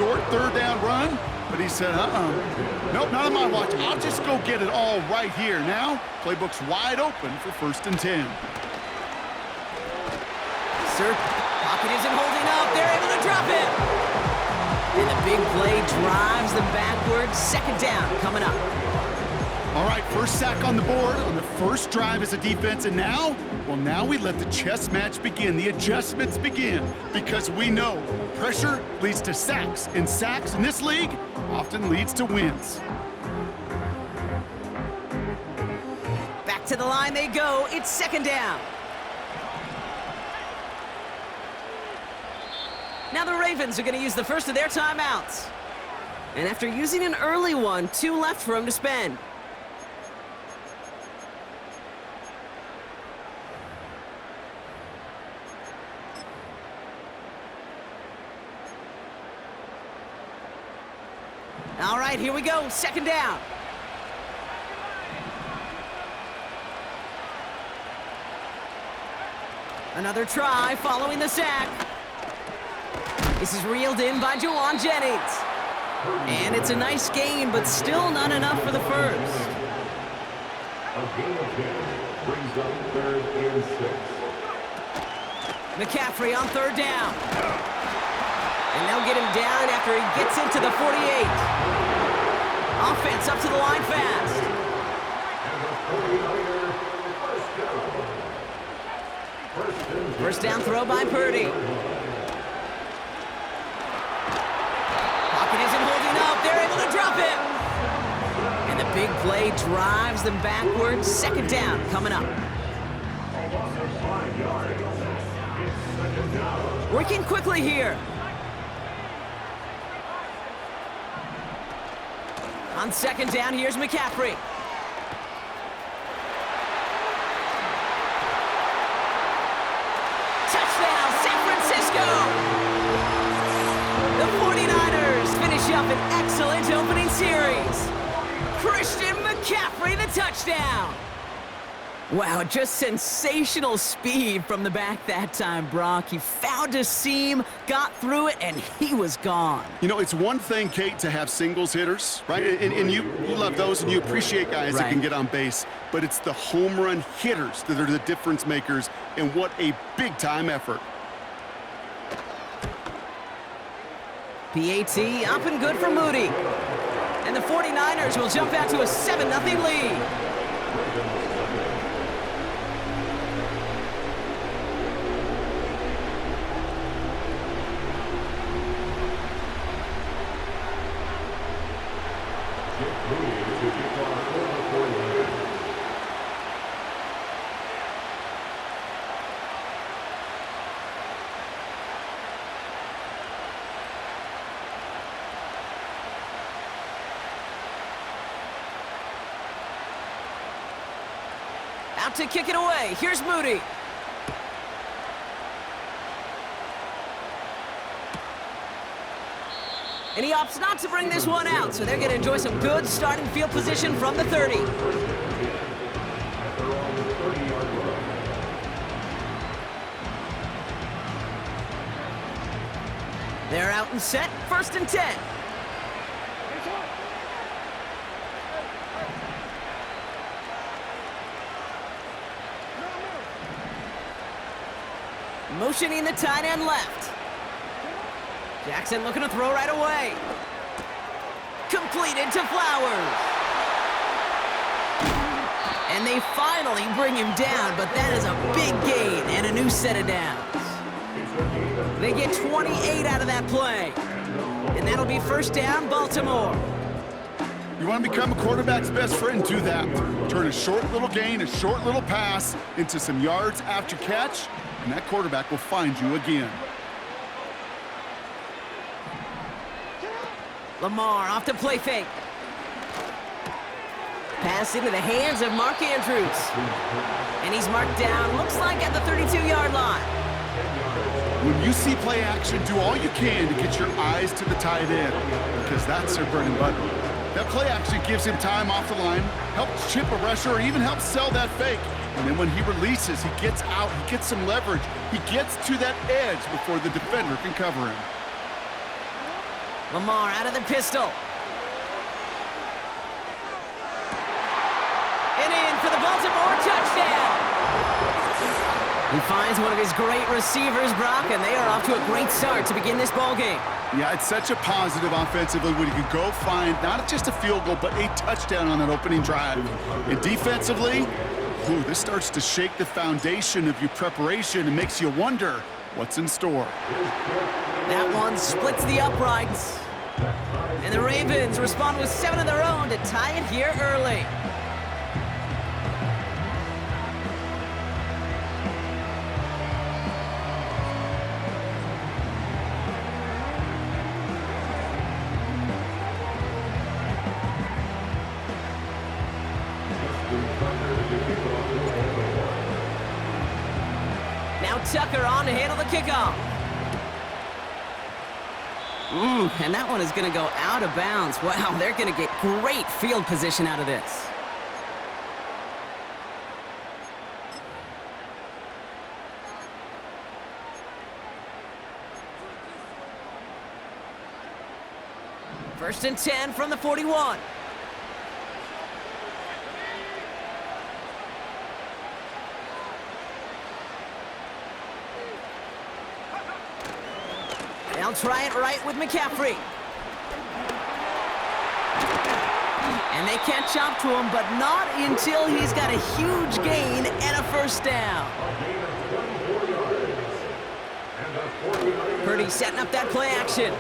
short third down run, but he said, nope, not on my watch. I'll just go get it all right here. Now, playbook's wide open for 1st and 10. Sir, pocket isn't holding up. They're able to drop it. And the big play drives them backwards. 2nd down coming up. All right, first sack on the board on the first drive as a defense, and now, well, now we let the chess match begin, the adjustments begin, because we know pressure leads to sacks, and sacks in this league often leads to wins. Back to the line they go. It's 2nd down. Now the Ravens are going to use the first of their timeouts. And after using an early one, 2 left for them to spend. All right, here we go. 2nd down. Another try following the sack. This is reeled in by Juwan Jennings. And it's a nice gain, but still not enough for the first. A gain of 10 brings up 3rd and 6. McCaffrey on 3rd down. And they'll get him down after he gets into the 48. Offense up to the line fast. First down throw by Purdy. Pocket isn't holding up. They're able to drop it. And the big play drives them backwards. 2nd down coming up. Working quickly here. On 2nd down, here's McCaffrey. Touchdown, San Francisco! The 49ers finish up an excellent opening series. Christian McCaffrey, the touchdown. Wow, just sensational speed from the back that time, Brock. He found a seam, got through it, and he was gone. You know, it's one thing, Kate, to have singles hitters, right? And you love those, and you appreciate guys that can get on base. But it's the home run hitters that are the difference makers, and what a big-time effort. PAT up and good for Moody. And the 49ers will jump out to a 7-0 lead. Out to kick it away. Here's Moody. And he opts not to bring this one out, so they're going to enjoy some good starting field position from the 30. They're out and set. 1st and 10. Motioning the tight end left. Jackson looking to throw right away. Completed to Flowers. And they finally bring him down, but that is a big gain and a new set of downs. They get 28 out of that play. And that'll be 1st down, Baltimore. You want to become a quarterback's best friend, do that. Turn a short little gain, a short little pass into some yards after catch, and that quarterback will find you again. Lamar off to play fake. Pass into the hands of Mark Andrews. And he's marked down, looks like at the 32-yard line. When you see play action, do all you can to get your eyes to the tight end, because that's their bread and butter. That play action gives him time off the line, helps chip a rusher, or even helps sell that fake. And then when he releases, he gets out, he gets some leverage. He gets to that edge before the defender can cover him. Lamar out of the pistol. And in for the Baltimore touchdown. He finds one of his great receivers, Brock, and they are off to a great start to begin this ball game. Yeah, it's such a positive offensively when you can go find not just a field goal, but a touchdown on that opening drive. And defensively, this starts to shake the foundation of your preparation and makes you wonder what's in store. That one splits the uprights. And the Ravens respond with 7 of their own to tie it here early. Now Tucker on to handle the kickoff. And that one is going to go out of bounds. Wow, they're going to get great field position out of this. First and 10 from the 41. They'll try it right with McCaffrey. And they catch up to him, but not until he's got a huge gain and a first down. Purdy setting up that play action.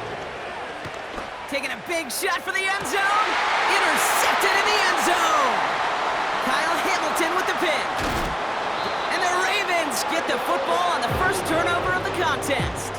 Taking a big shot for the end zone. Intercepted in the end zone. Kyle Hamilton with the pick. And the Ravens get the football on the first turnover of the contest.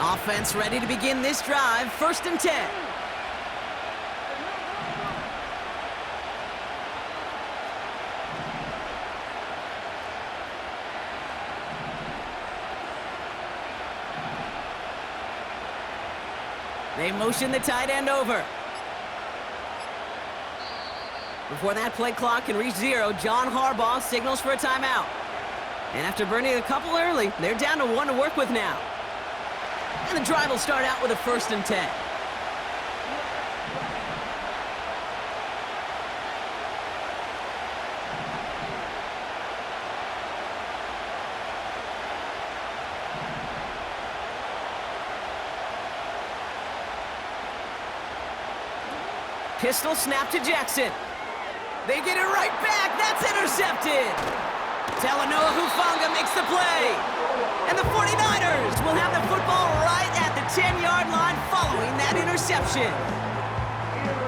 Offense ready to begin this drive. First and 10. They motion the tight end over. Before that play clock can reach 0, John Harbaugh signals for a timeout. And after burning a couple early, they're down to 1 to work with now. And the drive will start out with a first and 10. Pistol snap to Jackson. They get it right back. That's intercepted. Talanoa Hufanga makes the play. And the 49ers will have the football right at the 10-yard line following that interception.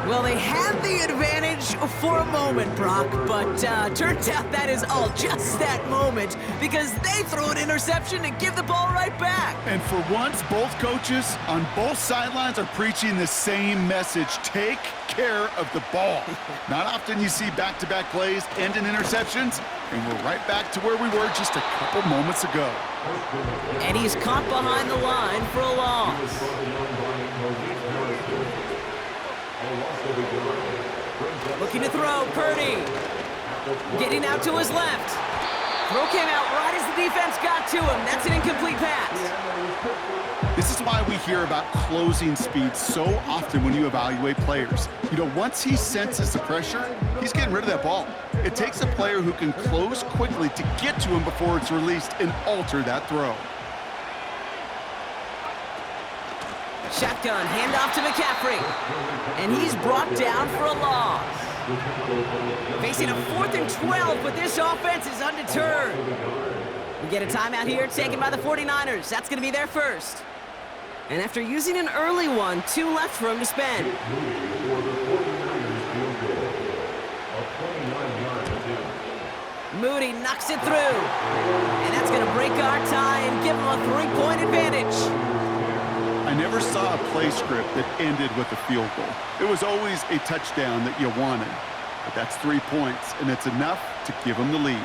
Well, they had the advantage for a moment, Brock, but turns out that is all just that moment because they throw an interception to give the ball right back. And for once, both coaches on both sidelines are preaching the same message. Take care of the ball. Not often you see back-to-back plays end in interceptions, and we're right back to where we were just a couple moments ago. And he's caught behind the line for a loss. Looking to throw, Purdy. Getting out to his left. Throw came out right as the defense got to him. That's an incomplete pass. This is why we hear about closing speed so often when you evaluate players. You know, once he senses the pressure, he's getting rid of that ball. It takes a player who can close quickly to get to him before it's released and alter that throw. Shotgun, handoff to McCaffrey. And he's brought down for a loss. Facing a 4th and 12, but this offense is undeterred. We get a timeout here taken by the 49ers. That's going to be their first. And after using an early one, 2 left for him to spend. Moody knocks it through. And that's going to break our tie and give him a 3-point advantage. I I never saw a play script that ended with a field goal. It was always a touchdown that you wanted. But that's 3 points, and it's enough to give them the lead.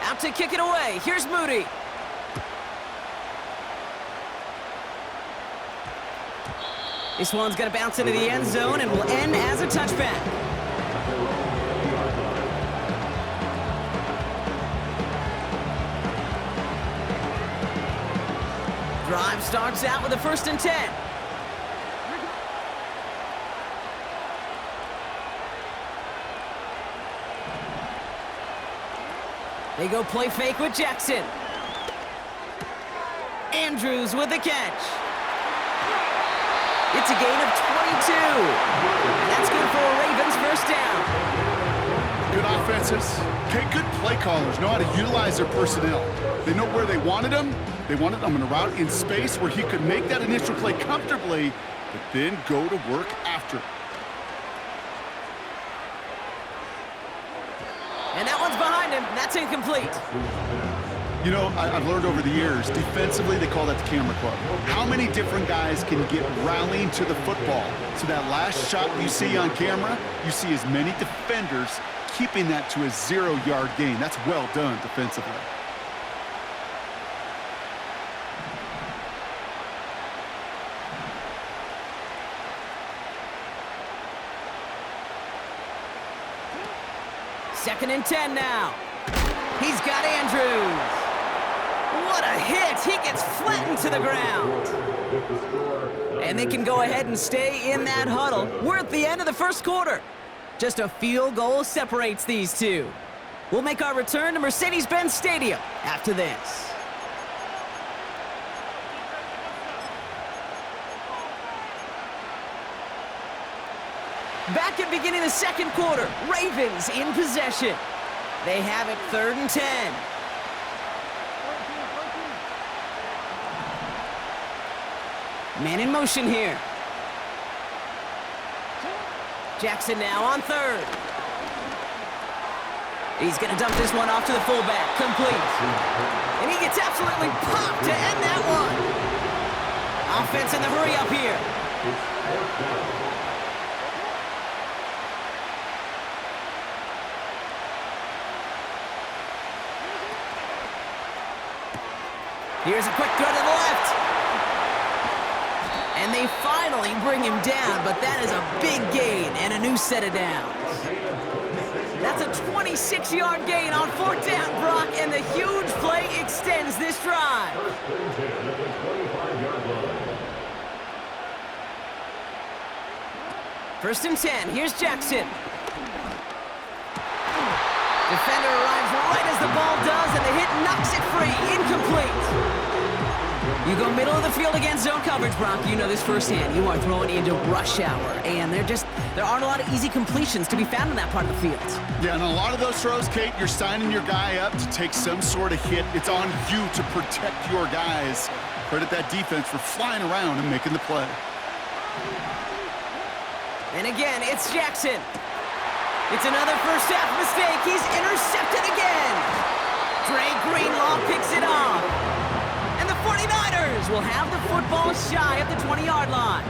Out to kick it away. Here's Moody. This one's going to bounce into the end zone and will end as a touchback. Drive starts out with a 1st and 10. They go play fake with Jackson. Andrews with the catch. It's a gain of 22. And that's good for a Ravens 1st down. Good offenses. Okay, good play callers know how to utilize their personnel. They know where they wanted him. They wanted him in a route in space where he could make that initial play comfortably, but then go to work after. And that one's behind him. That's incomplete. You know, I've learned over the years, defensively, they call that the camera club. How many different guys can get rallying to the football? So that last shot you see on camera, you see as many defenders keeping that to a 0-yard gain. That's well done defensively. Second and 10 now. He's got Andrews. What a hit! He gets flattened to the ground. And they can go ahead and stay in that huddle. We're at the end of the 1st quarter. Just a field goal separates these two. We'll make our return to Mercedes-Benz Stadium after this. Back at beginning of the 2nd quarter, Ravens in possession. They have it 3rd and 10. Man in motion here. Jackson now on 3rd. He's going to dump this one off to the fullback. Complete. And he gets absolutely popped to end that one. Offense in the hurry up here. Here's a quick go to the left. And they finally bring him down, but that is a big gain and a new set of downs. That's a 26-yard gain on 4th down, Brock, and the huge play extends this drive. First and 10, here's Jackson. Defender arrives right as the ball does, and the hit knocks it free. Incomplete. You go middle of the field against zone coverage, Brock. You know this firsthand. You are throwing into rush hour, and there aren't a lot of easy completions to be found in that part of the field. Yeah, and a lot of those throws, Kate, you're signing your guy up to take some sort of hit. It's on you to protect your guys. Credit that defense for flying around and making the play. And again, it's Jackson. It's another 1st half mistake. He's intercepted again. Dre Greenlaw picks it off. And the 49ers will have the football shy of the 20-yard line.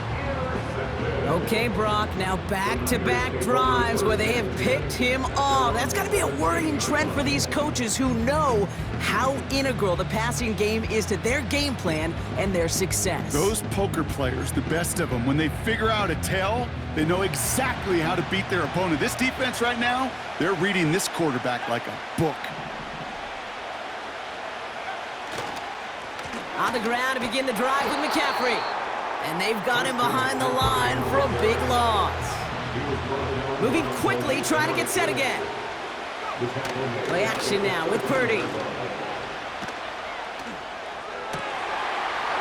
Okay, Brock, now back-to-back drives where they have picked him off. That's got to be a worrying trend for these coaches who know how integral the passing game is to their game plan and their success. Those poker players, the best of them, when they figure out a tell, they know exactly how to beat their opponent. This defense right now, they're reading this quarterback like a book. On the ground to begin the drive with McCaffrey. And they've got him behind the line for a big loss. Moving quickly, trying to get set again. Play action now with Purdy.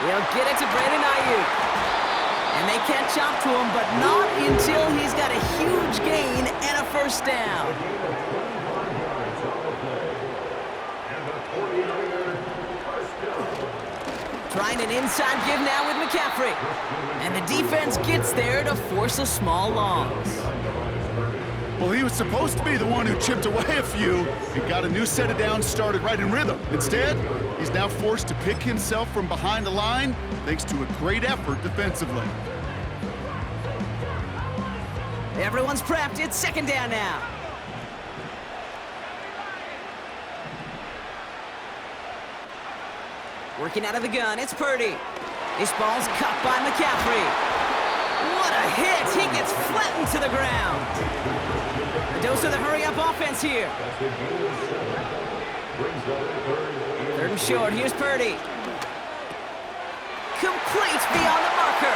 He'll get it to Brandon Ayuk. And they catch up to him, but not until he's got a huge gain and a 1st down. Trying an inside give now with McCaffrey. And the defense gets there to force a small loss. Well, he was supposed to be the one who chipped away a few and got a new set of downs started right in rhythm. Instead, he's now forced to pick himself from behind the line thanks to a great effort defensively. Everyone's prepped. It's second down now. Working out of the gun, it's Purdy. This ball's caught by McCaffrey. What a hit! He gets flattened to the ground. A dose of the hurry-up offense here. Third and short, here's Purdy. Complete beyond the marker.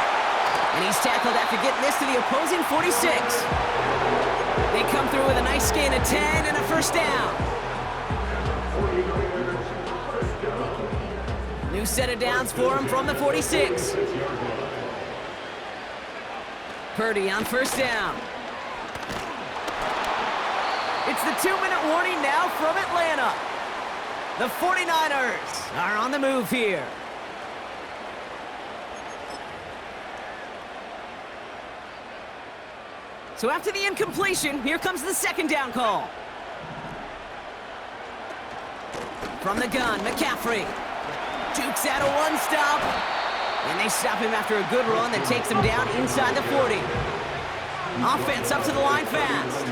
And he's tackled after getting this to the opposing 46. They come through with a nice gain of 10 and a first down. New set of downs for him from the 46. Purdy on first down. It's the 2-minute warning now from Atlanta. The 49ers are on the move here. So after the incompletion, here comes the second down call. From the gun, McCaffrey. Dukes out a one-stop. And they stop him after a good run that takes him down inside the 40. Offense up to the line fast.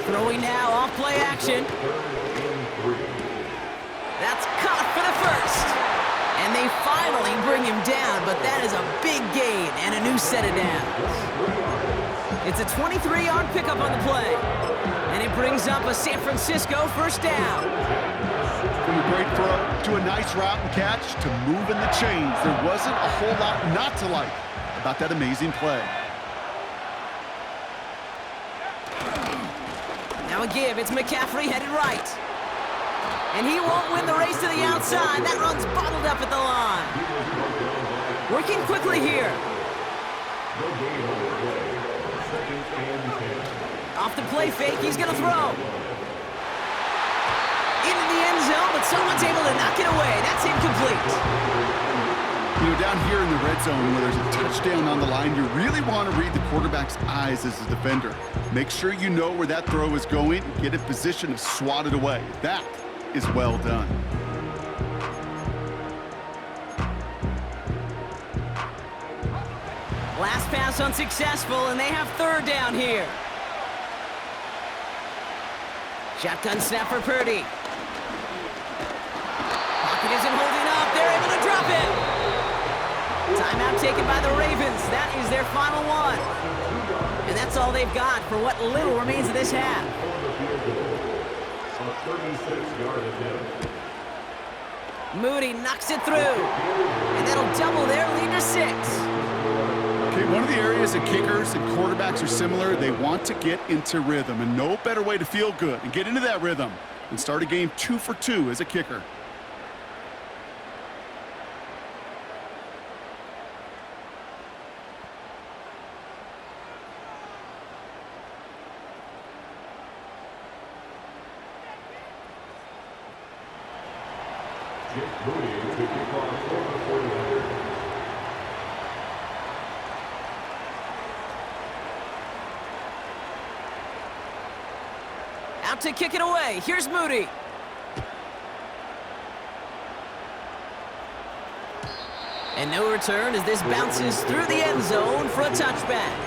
Throwing now off play action. That's caught for the first. And they finally bring him down, but that is a big gain and a new set of downs. It's a 23-yard pickup on the play. And it brings up a San Francisco first down. From a great throw to a nice route and catch to moving the chains. There wasn't a whole lot not to like about that amazing play. Now a give, it's McCaffrey headed right. And he won't win the race to the outside. That run's bottled up at the line. Working quickly here. Off the play fake, he's gonna throw. Into the end zone, but someone's able to knock it away. That's incomplete. You know, down here in the red zone where there's a touchdown on the line, you really want to read the quarterback's eyes as a defender. Make sure you know where that throw is going and get in position to swat it away. That is well done. Last pass unsuccessful, and they have third down here. Shotgun snap for Purdy. Pocket isn't holding up. They're able to drop it. Timeout taken by the Ravens. That is their final one. And that's all they've got for what little remains of this half. Moody knocks it through. And that'll double their lead to 6. Okay, one of the areas that kickers and quarterbacks are similar, they want to get into rhythm. And no better way to feel good and get into that rhythm than start a game 2 for 2 as a kicker. Out to kick it away. Here's Moody. And no return as this bounces through the end zone for a touchback.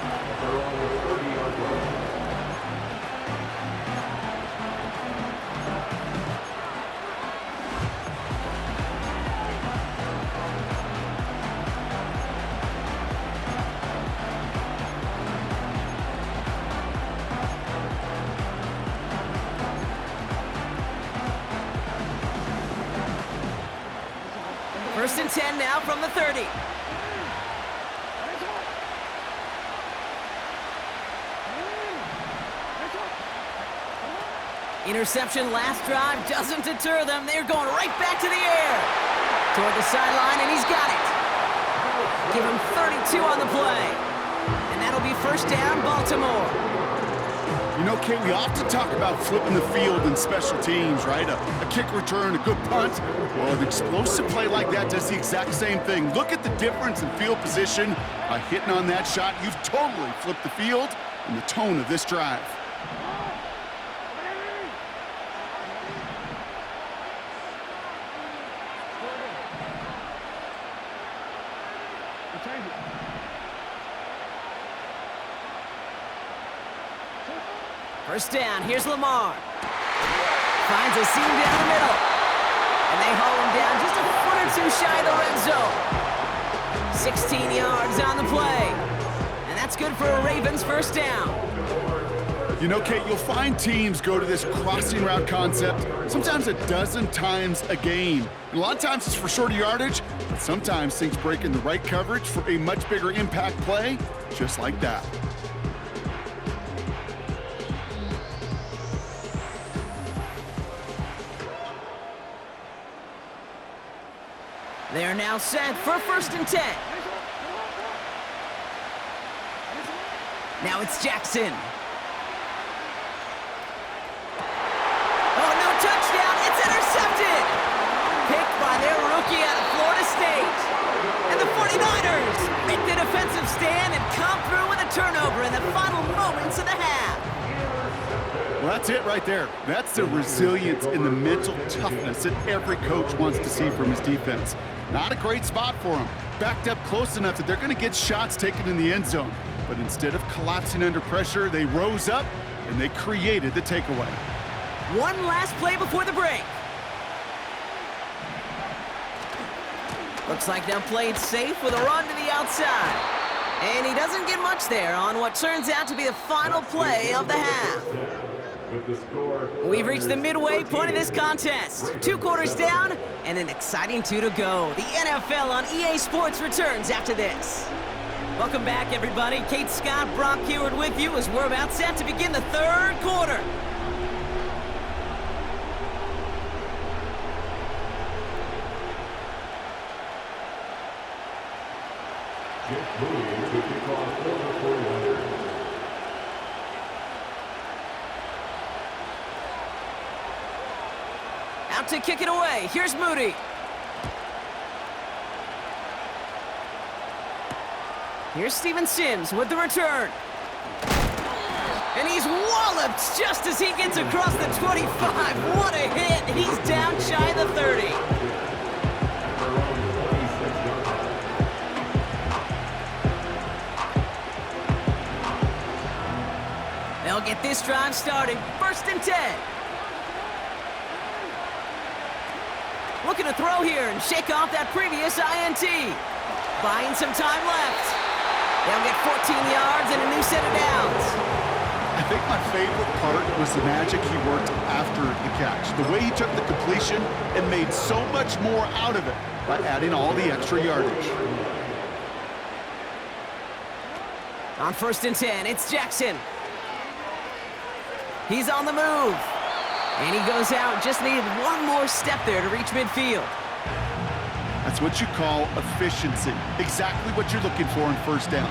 First and 10 now from the 30. Interception last drive doesn't deter them. They're going right back to the air. Toward the sideline, and he's got it. Give him 32 on the play. And that'll be first down, Baltimore. You know, Kate, we often talk about flipping the field in special teams, right? A kick return, a good punt. Well, an explosive play like that does the exact same thing. Look at the difference in field position. By hitting on that shot, you've totally flipped the field and the tone of this drive. First down, here's Lamar. Finds a seam down the middle. And they haul him down just a foot or two shy of the red zone. 16 yards on the play. And that's good for a Ravens first down. You know, Kate, you'll find teams go to this crossing route concept sometimes a dozen times a game. And a lot of times it's for shorter yardage, but sometimes things break in the right coverage for a much bigger impact play, just like that. They are now set for 1st and 10. Now it's Jackson. Oh, no touchdown. It's intercepted. Picked by their rookie out of Florida State. And the 49ers make the defensive stand and come through with a turnover in the final moments of the half. Well, that's it right there. That's the resilience and the mental toughness that every coach wants to see from his defense. Not a great spot for him. Backed up close enough that they're going to get shots taken in the end zone. But instead of collapsing under pressure, they rose up and they created the takeaway. One last play before the break. Looks like they'll play it safe with a run to the outside. And he doesn't get much there on what turns out to be the final play of the half. We've reached the midway point of this contest. 2 quarters down and an exciting 2 to go. The NFL on EA Sports returns after this. Welcome back, everybody. Kate Scott, Brock Heward with you as we're about set to begin the 3rd quarter. Out to kick it away. Here's Moody. Here's Steven Sims with the return. And he's walloped just as he gets across the 25. What a hit. He's down shy of the 30. They'll get this drive started. 1st and 10. Looking to throw here and shake off that previous INT. Buying some time left. They'll get 14 yards and a new set of downs. I think my favorite part was the magic he worked after the catch. The way he took the completion and made so much more out of it by adding all the extra yardage. On 1st and 10, it's Jackson. He's on the move. And he goes out, just needed one more step there to reach midfield. That's what you call efficiency. Exactly what you're looking for in 1st down.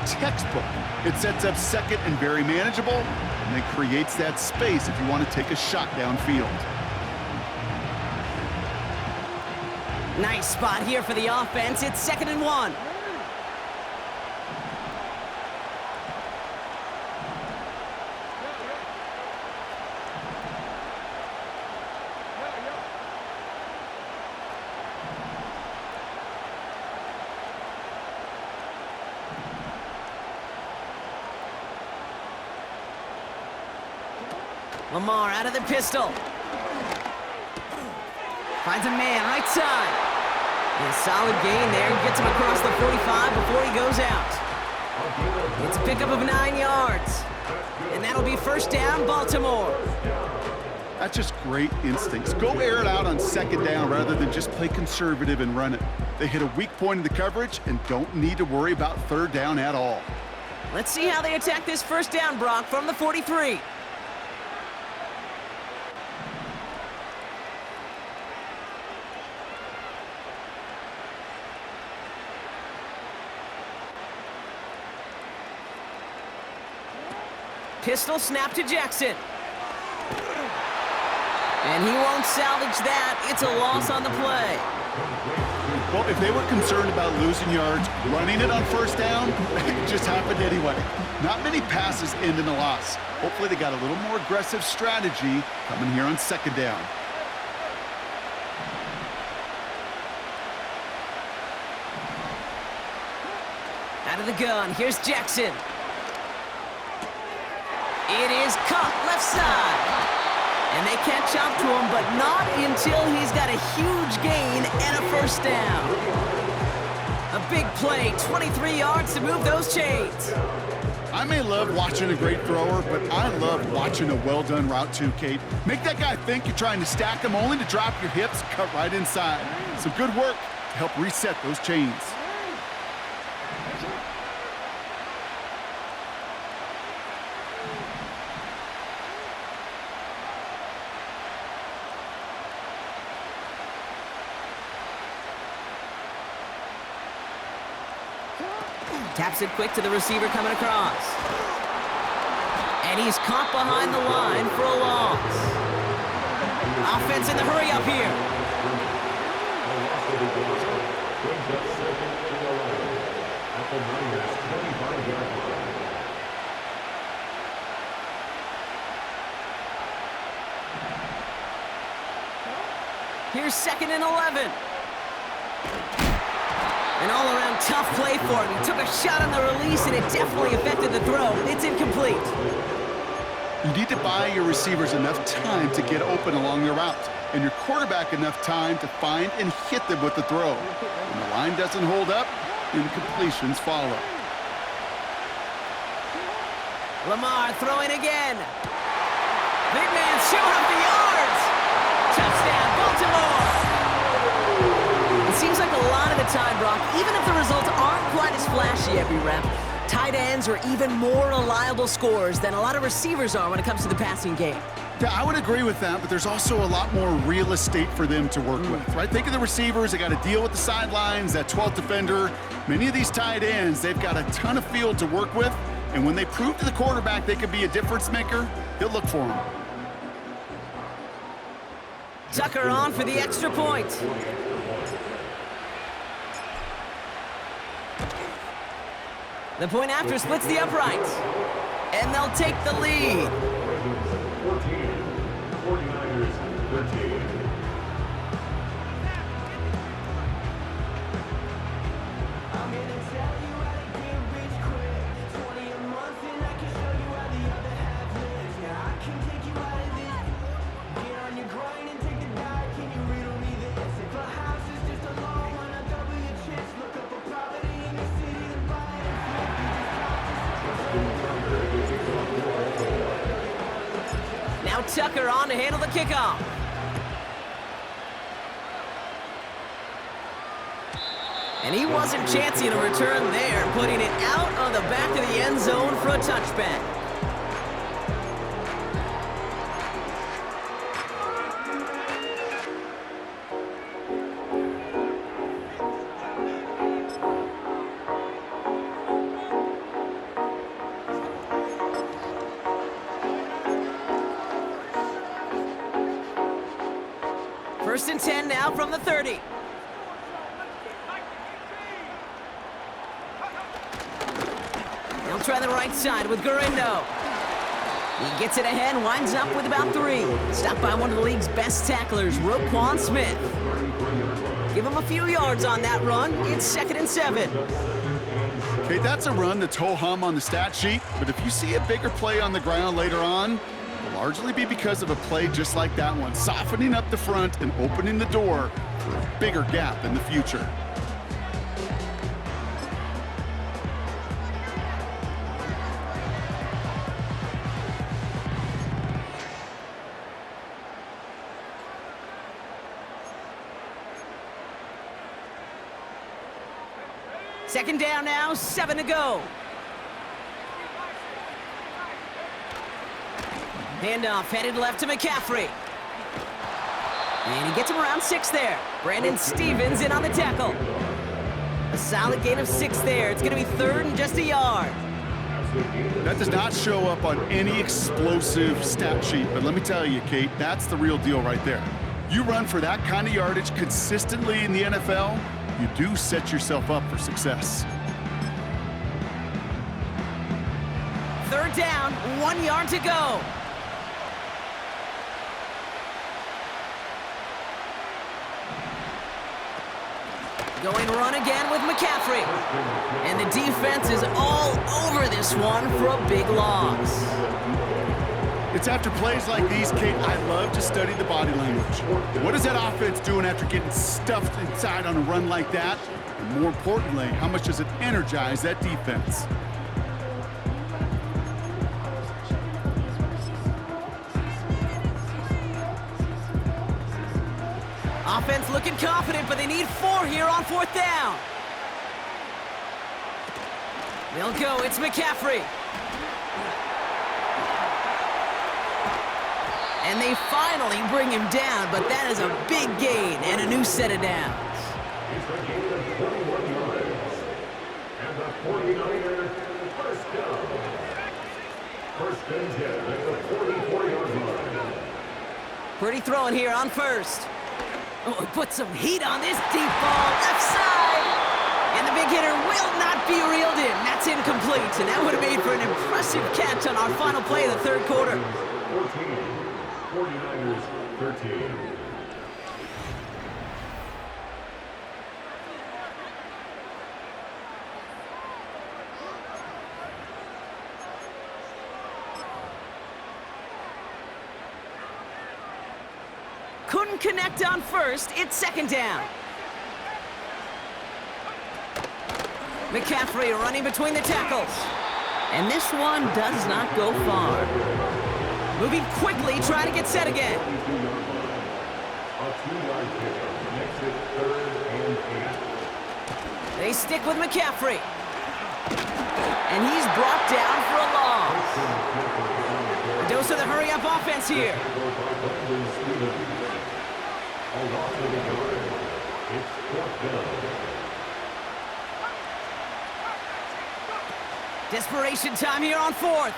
Textbook. It sets up 2nd and very manageable, and then creates that space if you want to take a shot downfield. Nice spot here for the offense. It's 2nd and 1. Lamar out of the pistol. Finds a man right side. And a solid gain there. Gets him across the 45 before he goes out. It's a pickup of 9 yards. And that'll be 1st down, Baltimore. That's just great instincts. Go air it out on 2nd down rather than just play conservative and run it. They hit a weak point in the coverage and don't need to worry about 3rd down at all. Let's see how they attack this 1st down, Brock, from the 43. Pistol snap to Jackson. And he won't salvage that. It's a loss on the play. Well, if they were concerned about losing yards, running it on first down, it just happened anyway. Not many passes end in a loss. Hopefully they got a little more aggressive strategy coming here on second down. Out of the gun, here's Jackson. It is caught left side. And they catch up to him, but not until he's got a huge gain and a first down. A big play, 23 yards to move those chains. I may love watching a great thrower, but I love watching a well-done route too, Kate. Make that guy think you're trying to stack him only to drop your hips, cut right inside. Some good work to help reset those chains. Taps it quick to the receiver coming across. And he's caught behind the line for a loss. Offense in the hurry up here. Here's 2nd and 11. An all-around tough play for him. He took a shot on the release, and it definitely affected the throw. It's incomplete. You need to buy your receivers enough time to get open along their route, and your quarterback enough time to find and hit them with the throw. When the line doesn't hold up, incompletions follow. Lamar throwing again. Big man showing up the yards. Touchdown, Baltimore. It seems like a lot of the time, Brock, even if the results aren't quite as flashy every rep, tight ends are even more reliable scorers than a lot of receivers are when it comes to the passing game. Yeah, I would agree with that, but there's also a lot more real estate for them to work with, right? Think of the receivers. They got to deal with the sidelines, that 12th defender. Many of these tight ends, they've got a ton of field to work with, and when they prove to the quarterback they could be a difference maker, he'll look for them. Tucker on for the extra point. The point after splits the uprights. And they'll take the lead. 14, 49ers 13. Now Tucker on to handle the kickoff. And he wasn't chancing a return there, putting it out on the back of the end zone for a touchback. First and 10 now from the 30. He'll try the right side with Gurindo. He gets it ahead, winds up with about 3. Stopped by one of the league's best tacklers, Roquan Smith. Give him a few yards on that run. It's 2nd and 7. Okay, that's a run that's ho-hum on the stat sheet, but if you see a bigger play on the ground later on, it'll largely be because of a play just like that one, softening up the front and opening the door for a bigger gap in the future. Second down now, 7 to go. Handoff headed left to McCaffrey. And he gets him around 6 there. Brandon Stevens in on the tackle. A solid gain of 6 there. It's going to be 3rd and just a yard. That does not show up on any explosive stat sheet, but let me tell you, Kate, that's the real deal right there. You run for that kind of yardage consistently in the NFL, you do set yourself up for success. Third down, 1 yard to go. Going run again with McCaffrey. And the defense is all over this one for a big loss. It's after plays like these, Kate, I love to study the body language. What is that offense doing after getting stuffed inside on a run like that? And more importantly, how much does it energize that defense? Offense looking confident, but they need 4 here on 4th down. They'll go, it's McCaffrey. And they finally bring him down, but that is a big gain and a new set of downs. It's a gain of 21 yards. And the 49er first down. First and 10 at the 44-yard line. Pretty throwing here on first. Oh, put some heat on this deep ball, left side. And the big hitter will not be reeled in. That's incomplete, and that would have made for an impressive catch on our final play of the third quarter. 14, 49ers 13. Couldn't connect on first. It's second down. McCaffrey running between the tackles. And this one does not go far. Moving quickly, trying to get set again. A 2-yard pickup makes it 3rd and 8. They stick with McCaffrey. And he's brought down for a loss. A dose of the hurry-up offense here. A loss of a yard. It's 4th down. Desperation time here on 4th.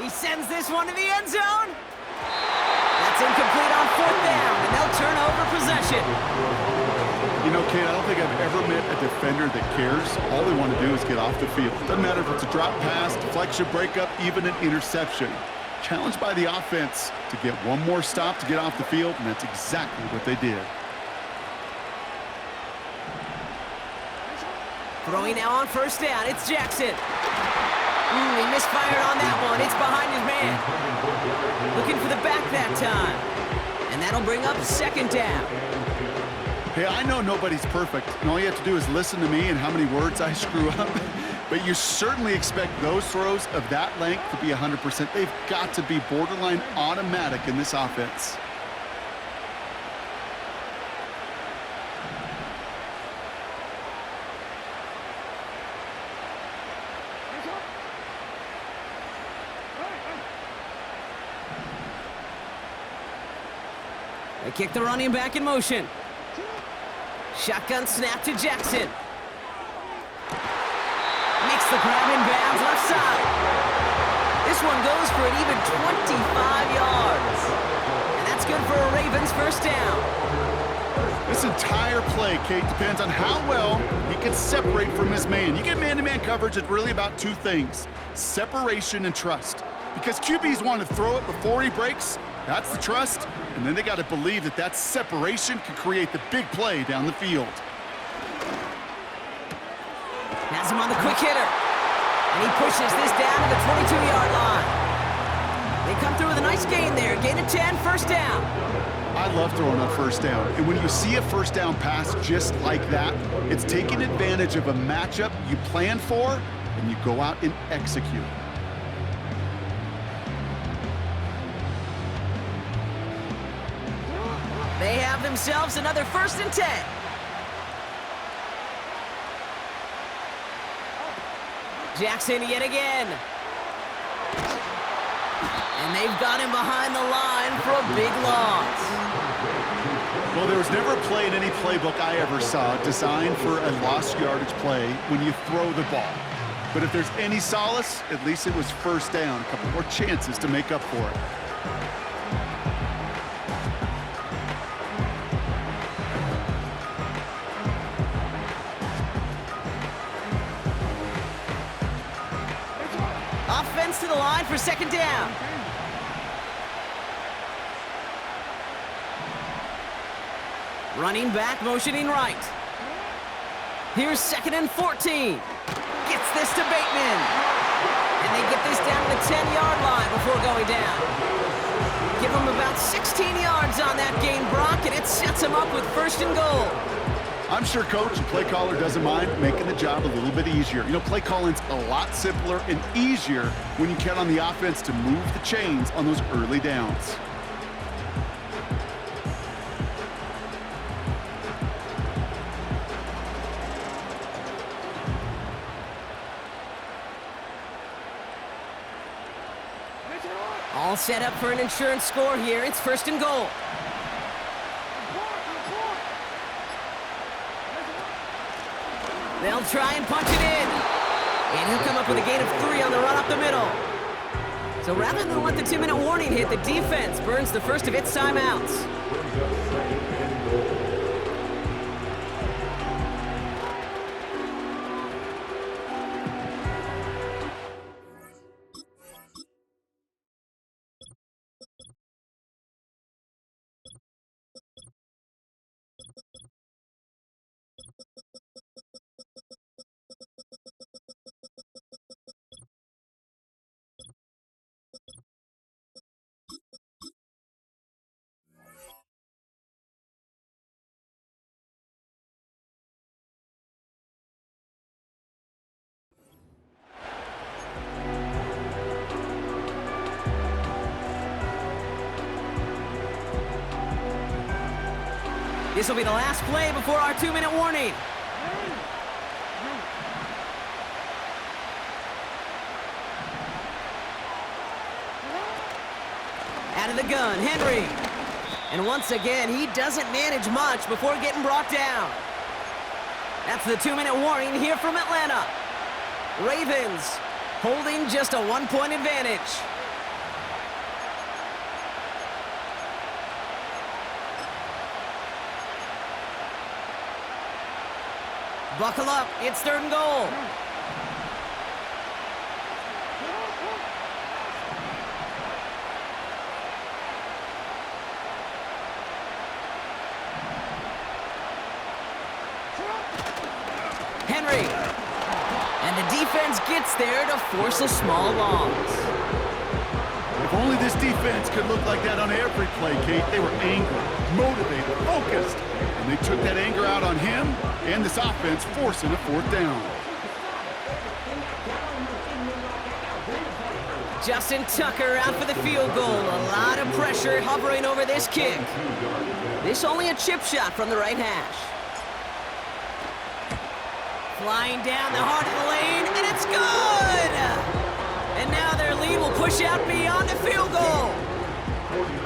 He sends this one to the end zone. That's incomplete on 4th down, and they'll turn over possession. You know, Kate, I don't think I've ever met a defender that cares. All they want to do is get off the field. Doesn't matter if it's a drop pass, deflection, breakup, even an interception. Challenged by the offense to get one more stop to get off the field, and that's exactly what they did. Throwing now on first down, it's Jackson. He misfired on that one. It's behind his man. Looking for the back that time. And that'll bring up second down. Hey, I know nobody's perfect, and all you have to do is listen to me and how many words I screw up. But you certainly expect those throws of that length to be 100%. They've got to be borderline automatic in this offense. They kick the running back in motion. Shotgun snap to Jackson. Makes the grab in bounds left side. This one goes for an even 25 yards. And that's good for a Ravens first down. This entire play, Kate, depends on how well he can separate from his man. You get man-to-man coverage, it's really about two things: separation and trust. Because QBs want to throw it before he breaks, that's the trust, and then they got to believe that that separation can create the big play down the field. Has him on the quick hitter. And he pushes this down to the 22-yard line. They come through with a nice gain there. Gain of 10, first down. I love throwing on first down. And when you see a first down pass just like that, it's taking advantage of a matchup you plan for, and you go out and execute. They have themselves another first and 10. Jackson yet again. And they've got him behind the line for a big loss. Well, there was never a play in any playbook I ever saw designed for a lost yardage play when you throw the ball. But if there's any solace, at least it was first down. A couple more chances to make up for it. Offense to the line for second down. Running back, motioning right. Here's 2nd and 14. Gets this to Bateman. And they get this down to the 10-yard line before going down. Give them about 16 yards on that gain, Brock, and it sets them up with 1st and goal. I'm sure coach and play caller doesn't mind making the job a little bit easier. You know, play calling's a lot simpler and easier when you count on the offense to move the chains on those early downs. All set up for an insurance score here. It's 1st and goal. They'll try and punch it in. And he'll come up with a gain of 3 on the run up the middle. So rather than let the 2-minute warning hit, the defense burns the first of its timeouts. This will be the last play before our 2-minute warning. Out of the gun, Henry. And once again, he doesn't manage much before getting brought down. That's the 2-minute warning here from Atlanta. Ravens holding just a 1-point advantage. Buckle up, it's 3rd and goal. Henry. And the defense gets there to force a small loss. If only this defense could look like that on every play, Kate. They were angry, motivated, focused. And they took that anger out on him and this offense, forcing a 4th down. Justin Tucker out for the field goal. A lot of pressure hovering over this kick. This only a chip shot from the right hash. Flying down the heart of the lane, and it's good! And now their lead will push out beyond the field goal.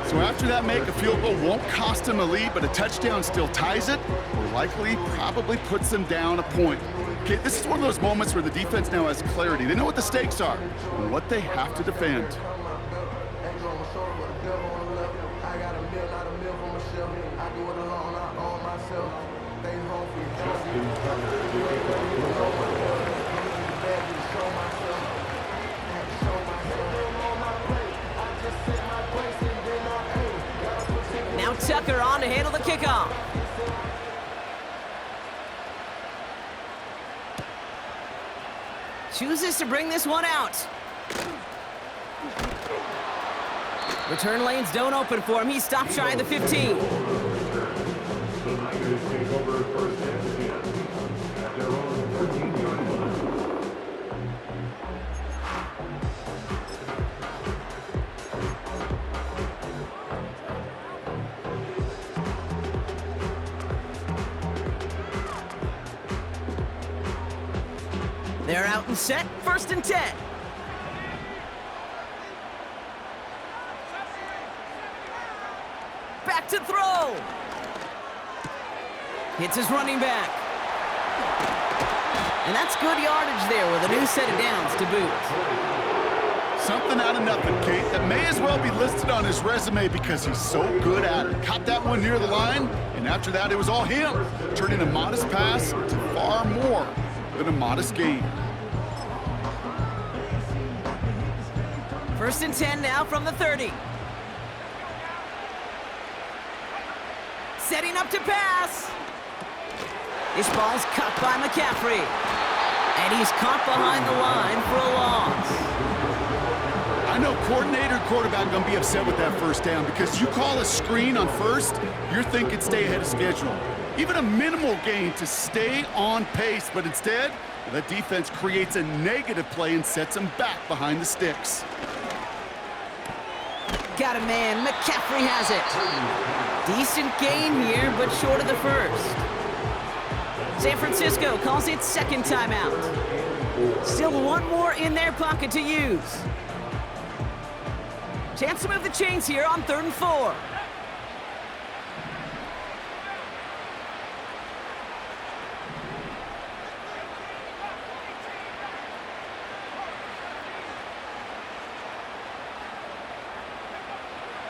So after that make, a field goal won't cost them a lead, but a touchdown still ties it, or likely probably puts them down a point. Okay, this is one of those moments where the defense now has clarity. They know what the stakes are and what they have to defend. Now Tucker on to handle the kickoff. Chooses to bring this one out. Return lanes don't open for him. He stopped shy of the 15. They're out and set, 1st and 10. Back to throw. Hits his running back. And that's good yardage there with a new set of downs to boot. Something out of nothing, Kate, that may as well be listed on his resume because he's so good at it. Caught that one near the line, and after that, it was all him, turning a modest pass to far more than a modest gain. 1st and 10 now from the 30. Setting up to pass. This ball's cut by McCaffrey. And he's caught behind the line for a loss. I know coordinator and quarterback going to be upset with that first down because you call a screen on first, you're thinking stay ahead of schedule. Even a minimal gain to stay on pace, but instead, the defense creates a negative play and sets them back behind the sticks. Got a man. McCaffrey has it. Decent gain here, but short of the first. San Francisco calls it second timeout. Still one more in their pocket to use. Chance to move the chains here on 3rd and 4.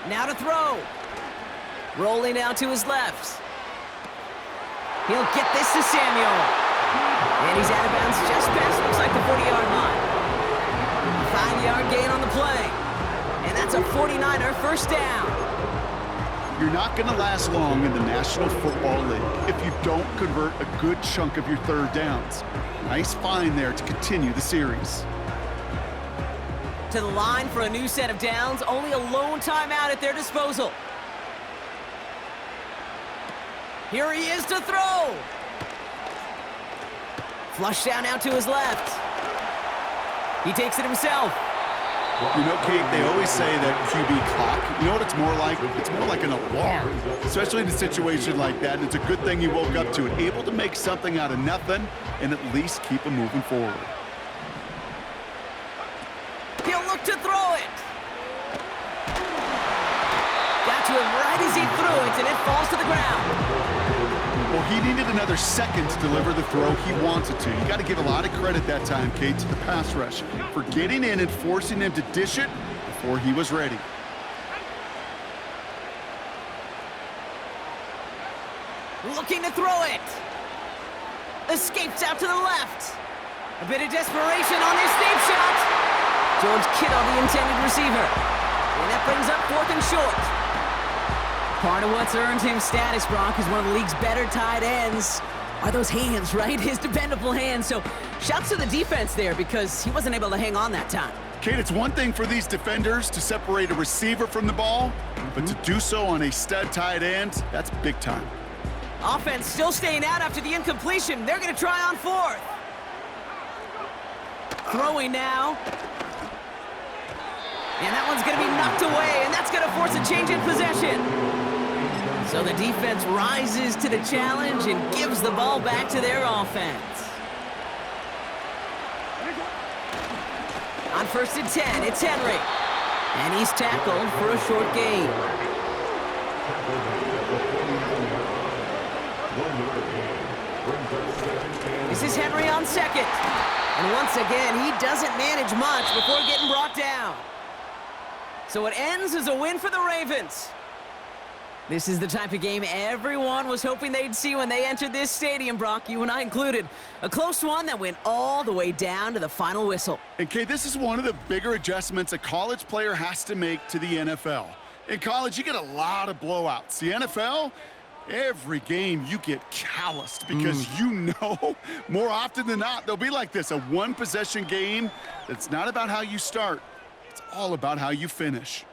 Now to throw. Rolling out to his left. He'll get this to Samuel. And he's out of bounds just past, looks like the 40-yard line. 5-yard gain on the play. And that's a 49er first down. You're not going to last long in the National Football League if you don't convert a good chunk of your third downs. Nice find there to continue the series. To the line for a new set of downs, only a lone timeout at their disposal. Here he is to throw. Flush down out to his left. He takes it himself. You know, Kate, they always say that QB clock, you know what it's more like? It's more like an alarm, especially in a situation like that. And it's a good thing you woke up to it, able to make something out of nothing and at least keep them moving forward. He'll look to throw it. Got to him right as he threw it, and it falls to the ground. Well, he needed another second to deliver the throw he wanted to. You got to give a lot of credit that time, Kate, to the pass rush for getting in and forcing him to dish it before he was ready. Looking to throw it. Escapes out to the left. A bit of desperation on his deep shot. George Kittle, the intended receiver. And that brings up 4th and short. Part of what's earned him status, Brock, is one of the league's better tight ends. Are those hands, right? His dependable hands. So shouts to the defense there because he wasn't able to hang on that time. Kate, it's one thing for these defenders to separate a receiver from the ball, but to do so on a stud tight end, that's big time. Offense still staying out after the incompletion. They're going to try on 4th. Throwing now. And that one's going to be knocked away, and that's going to force a change in possession. So the defense rises to the challenge and gives the ball back to their offense. On 1st and 10, it's Henry. And he's tackled for a short gain. This is Henry on 2nd. And once again, he doesn't manage much before getting brought down. So it ends as a win for the Ravens. This is the type of game everyone was hoping they'd see when they entered this stadium, Brock, you and I included. A close one that went all the way down to the final whistle. And Kate, this is one of the bigger adjustments a college player has to make to the NFL. In college, you get a lot of blowouts. The NFL, every game you get calloused because you know more often than not they'll be like this, a one-possession game that's not about how you start. It's all about how you finish.